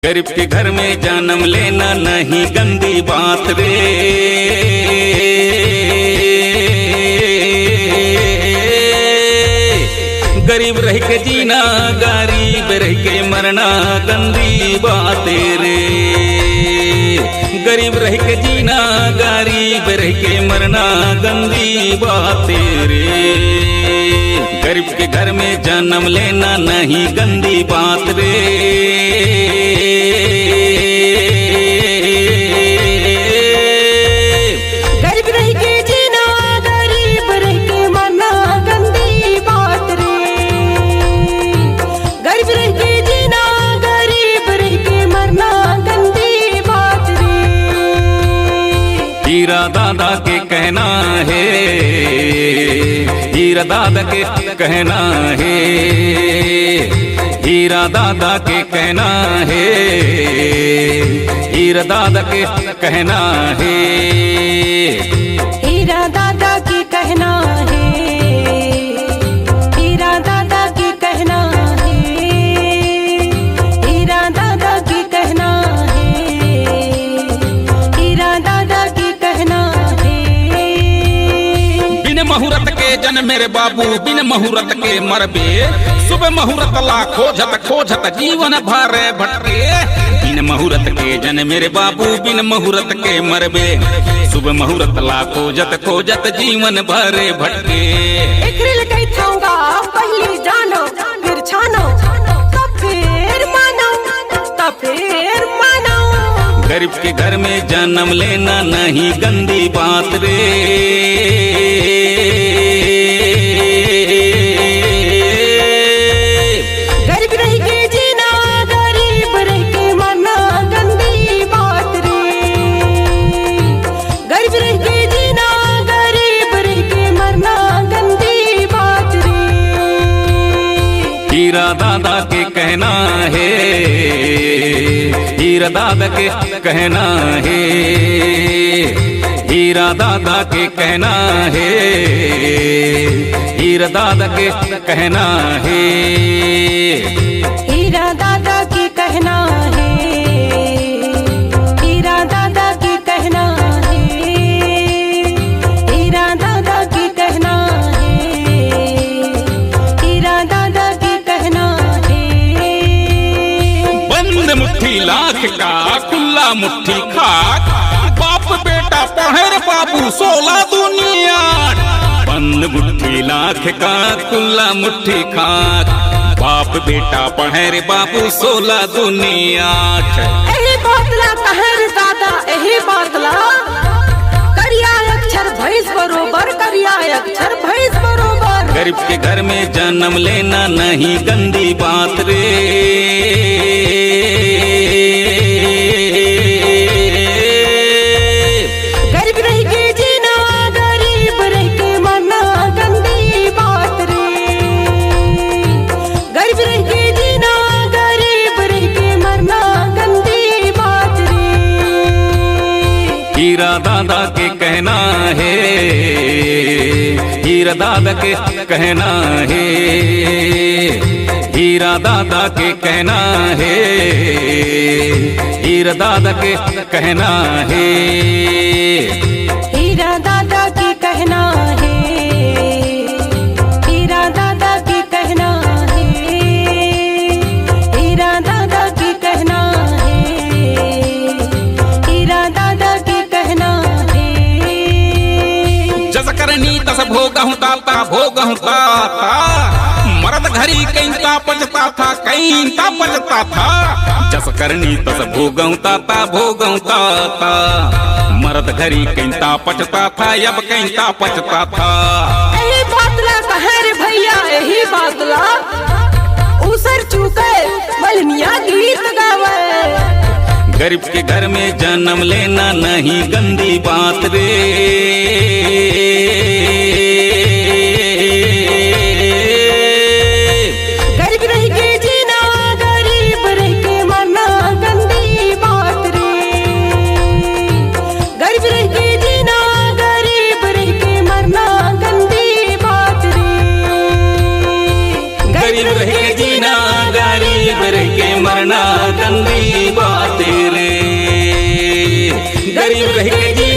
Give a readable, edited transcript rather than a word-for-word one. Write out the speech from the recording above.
गरीब के घर में जन्म लेना नहीं गंदी बात रे। गरीब रह के जीना, गरीब रह के मरना गंदी बात रे। गरीब रह के जीना, गरीब रह के मरना गंदी बात रे। गरीब के घर में जन्म लेना नहीं गंदी बात रे। गरीब रह के जीना, गरीब रह के मरना गंदी बात रे। गरीब रह के जीना, गरीब रह के मरना गंदी बात रे। हीरा दादा के कहना है, हीरा दादा के कहना है, हीरा दादा के कहना है, हीरा दादा के कहना है। हीरा दादा की कहना है, हीरा दादा की कहना है, हीरा दादा की कहना है, हीरा दादा की कहना है। बिन मुहूर्त के जन मेरे बाबू, बिन मुहूर्त के मरबे। सुबह मुहूर्त ला खोजत खोजत जीवन भर भटके। बिन मुहूर्त के जन मेरे बाबू, बिन मुहूर्त के मरबे। सुबह मुहूर्त ला खोजत खोजत जीवन भर भटके। एकरिल कई थाऊंगा पहले जानो फिर छानो, तब फिर मानो, तब फिर मानो। गरीब के घर में जन्म लेना नहीं गंदी बात रे। गरीब रह के जीना, गरीब रह के मरना गंदी बात रे। गरीब रह के जीना, गरीब रह के मरना गंदी बात रे। हीरा दादा के कहना है, हीरा दादा के कहना है, हीरा दादा के कहना है, हीरा दादा के कहना है। हीरा दादा की कहना है, हीरा दादा की कहना है, हीरा दादा की कहना है, हीरा दादा की कहना है। बंद मुट्ठी लाख का खुला मुट्ठी खाक। बाप बेटा पढ़े रे बाबू 16 दुनिया। बंद मुट्ठी लाख का खुला मुट्ठी खाक। बाप बेटा पढ़े रे बाबू 16 दुनिया। एही बातला कहे रे दादा, एही बातला। करिया अक्षर भैंस बरोबर, करिया अक्षर भैंस बरोबर। गरीब के घर में जन्म लेना नहीं गंदी बात रे। गरीब रह के जीना, गरीब रह के मरना गंदी बात रे। गरीब रह के जीना, गरीब रह के मरना गंदी बात रे। हीरा दादा के कहना है, हीरा दादा के कहना है, हीरा दादा के कहना है, हीरा दादा के कहना है। हीरा दादा की कहना है, हीरा दादा की कहना है, हीरा दादा की कहना है, हीरा दादा की कहना है। जस करनी तस भोगहु ताता, भोगहु ताता। मरद घरी कैंता पचता था, कैंता पचता था। जस करनी तस भोगहु ताता, भोगहु ताता। मरद घरी कैंता पचता था, अब कैंता पचता था। यही बातला कहे रे भैया, यही बातला। उसर चूके बलमिया गीत गावे। गरीब के घर में जन्म लेना नहीं गंदी बात रे। गरीब रह के जीना, गरीब रह के मरना गंदी बात रे। गरीब रह के जीना, गरीब रह के मरना गंदी बात रे। गरीब रह के जीना, गरीब रह के मरना गंदी गरीब रह के